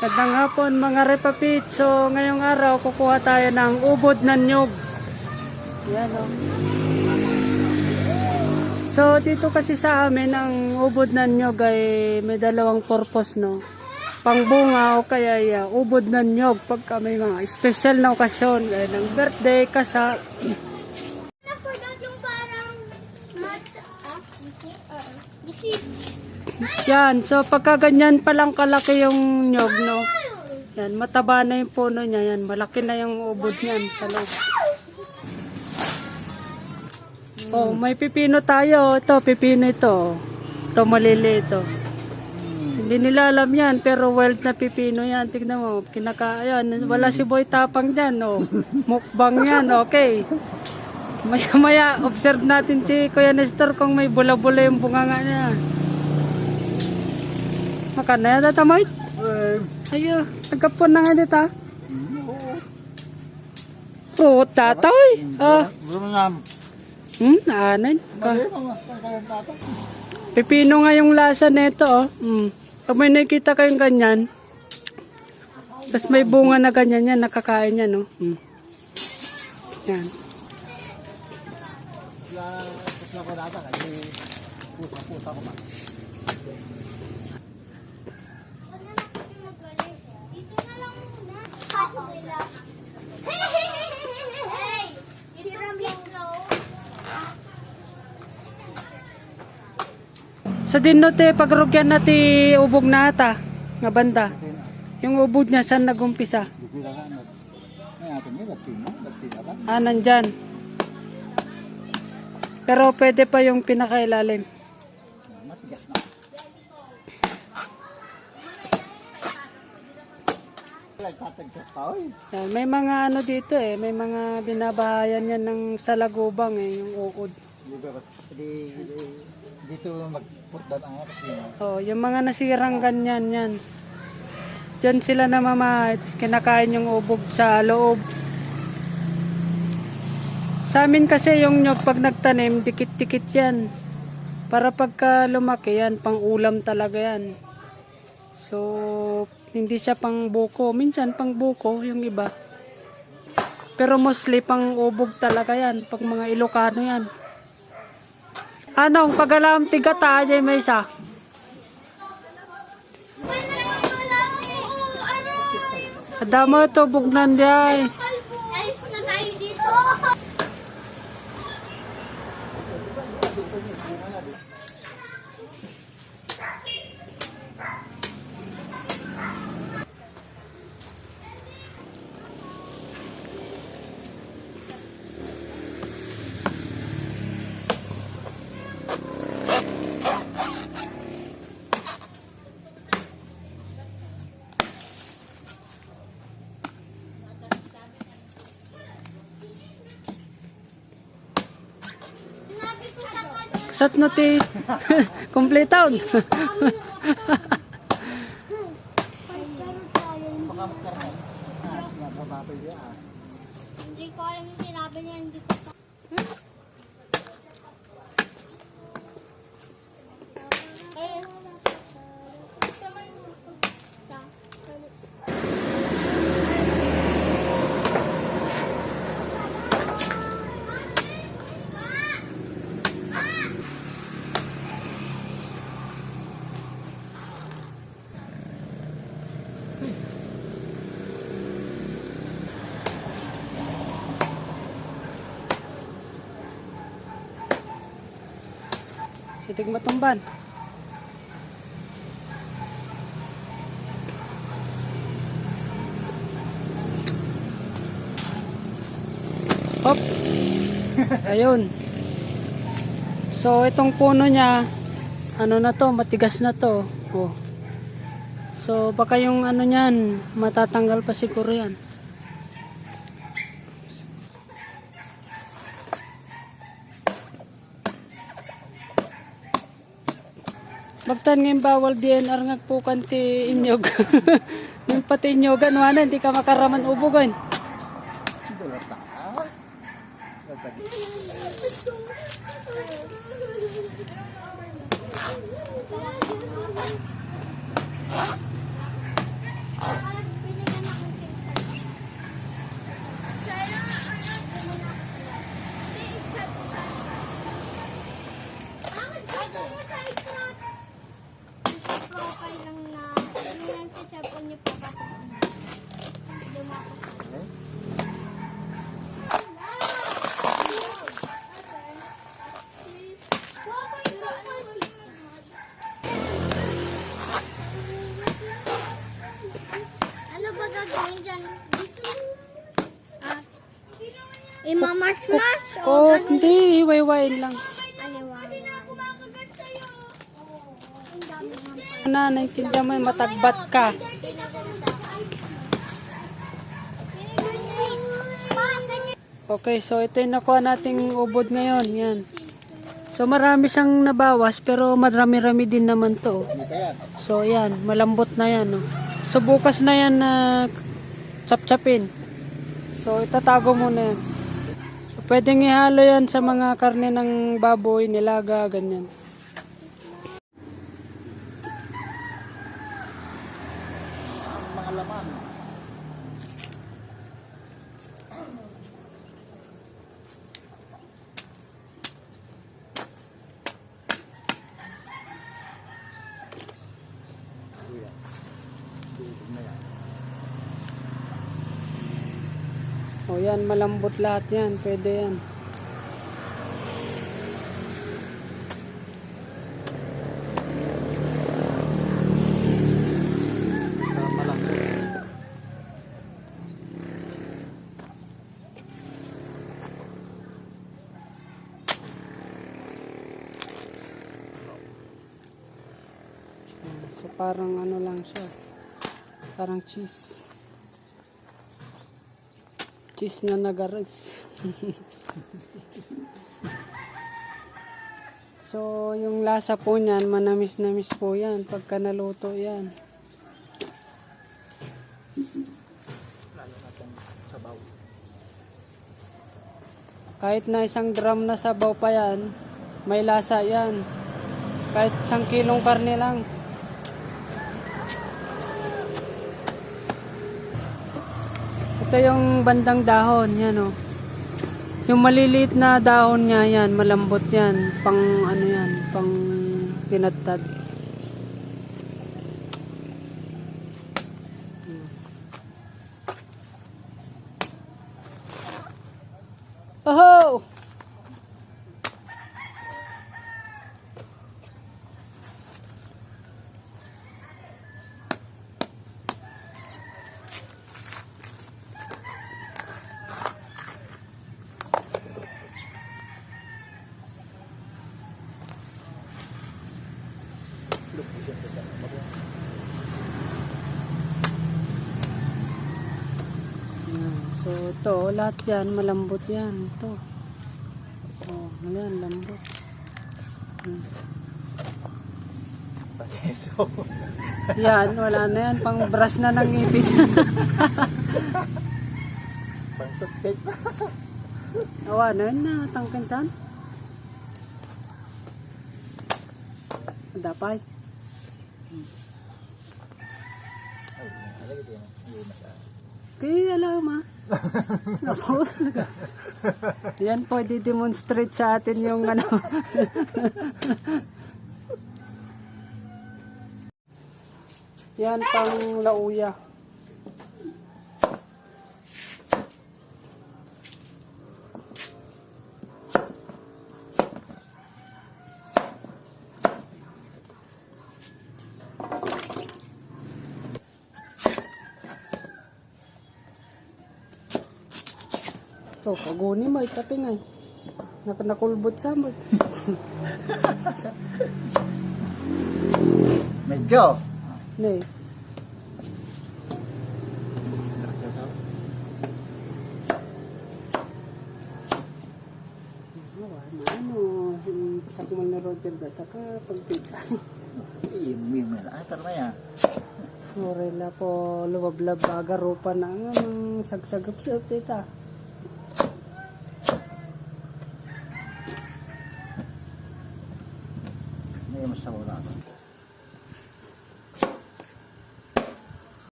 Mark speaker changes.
Speaker 1: Magandang hapon mga repapit. So ngayong araw kukuha tayo ng ubod na niyog. Yan o. So dito kasi sa amin ang ubod na niyog ay may dalawang purpose, no. Pangbunga o kaya ubod na niyog pagka may mga special na okasyon, ng birthday, kasal. Yan, so pagka ganyan palang kalaki yung nyog, no. Yan, mataba na yung puno niya, yan, malaki na yung ubod niyan sa loob. Oh, may pipino tayo. Ito, pipino ito. Ito, malili ito. Hindi nila alam yan, pero wild na pipino yan. Tignan mo, ayan, wala si Boy Tapang dyan, oh. Mukbang yan, okay. Maya-maya, observe natin si Kuya Nestor kung may bula-bula yung bunganga niya. Makan na yan, tatamay? Ayo, nagkapon na nga dito. Oo, tatoy. Anan. Pipino nga yung lasa nito, oh. Pag may nakita kayong ganyan, tapos may bunga na ganyan yan, nakakain yan, no. Yan. Sa dinote, pagrugyan nati ubog na ata, nga banda. Yung ubod niya, saan nagumpisa? Nandyan. Pero pwede pa yung pinakailalim. Yan, may mga ano dito may mga binabahayan yan ng salagubang yung uod.
Speaker 2: Dito magputdan ang
Speaker 1: oh, yung mga nasirang ganyan yan. Diyan sila namamahay, tapos kinakain yung ubog sa loob. Sa amin kasi yung nyog pag nagtanim, dikit-dikit yan. Para pagka lumaki yan, pang ulam talaga yan. So, hindi siya pang buko. Minsan pang buko yung iba. Pero mostly pang ubog talaga yan. Pag mga Ilocano yan. Anong pag-alam tiga tayo may isa? Adamo ito bugnan diay.
Speaker 3: Ayos na tayo dito.
Speaker 1: Sat na ti completown.
Speaker 3: Hindi ko alam yung sinabi niya, hindi ko pa.
Speaker 1: Sitig matumban. Hop. Ayun. So itong puno niya, ano na to, matigas na to. Oh. So baka yung ano niyan, matatanggal pa siguro yan. Bagtan ngayon bawal DNR ngagpukan ti inyog. Yung pati inyogan, wala, hindi ka makaraman ubugan.
Speaker 3: ba gagawin dyan? Ah, imamash-mash o
Speaker 1: Oh,
Speaker 3: ganun?
Speaker 1: hindi. Iwayway lang. Na, naintindihan mo, matagbat ka. Okay, so ito yung nakuha nating ubod ngayon. Yan. So marami siyang nabawas, pero marami-rami din naman to. So yan, malambot na yan. No? So bukas na yan na chap-chapin. So itatago muna yan. So pwedeng ihalo yan sa mga karne ng baboy, nilaga, ganyan.
Speaker 2: Mga laman.
Speaker 1: O yan, malambot lahat yan. Pwede yan.
Speaker 2: Tama lang.
Speaker 1: So parang ano lang siya. Parang cheese. Cheese na nagaris. So yung lasa po niyan, manamis-namis po yan pagka naluto yan.
Speaker 2: Lalo natin sabaw.
Speaker 1: Kahit na 1 gram na sabaw pa yan, may lasa yan. Kahit 1 kilong karne lang. Ito yung bandang dahon, yan o. Yung maliliit na dahon niya, yan, malambot yan. Pang ano yan, pang tinadtad. Oh! So ito, lahat yan, malambot yan. Ito. Oh, yan, lambot.
Speaker 2: Pati ito.
Speaker 1: Yan, wala na yan. Pang brush na ng ngipin.
Speaker 2: Pang toothpick.
Speaker 1: Awa na yun na, tangkansan. Dapat.
Speaker 2: Ay, alagay ito yung masa.
Speaker 1: Kaya alam ha. Napos talaga. Yan po, di-demonstrate sa atin yung ano. Yan pang lauya. So, paguni mo, itapin ay. Nakulbot sa mo.
Speaker 2: Medyo.
Speaker 1: Ne. Ano, sa kumal na Roger data ka, pagpita.
Speaker 2: Imi na. Ay, tara na yan.
Speaker 1: Orela po, luwablab agarupa na nga ng sagsagap sa tita.
Speaker 2: May masawa.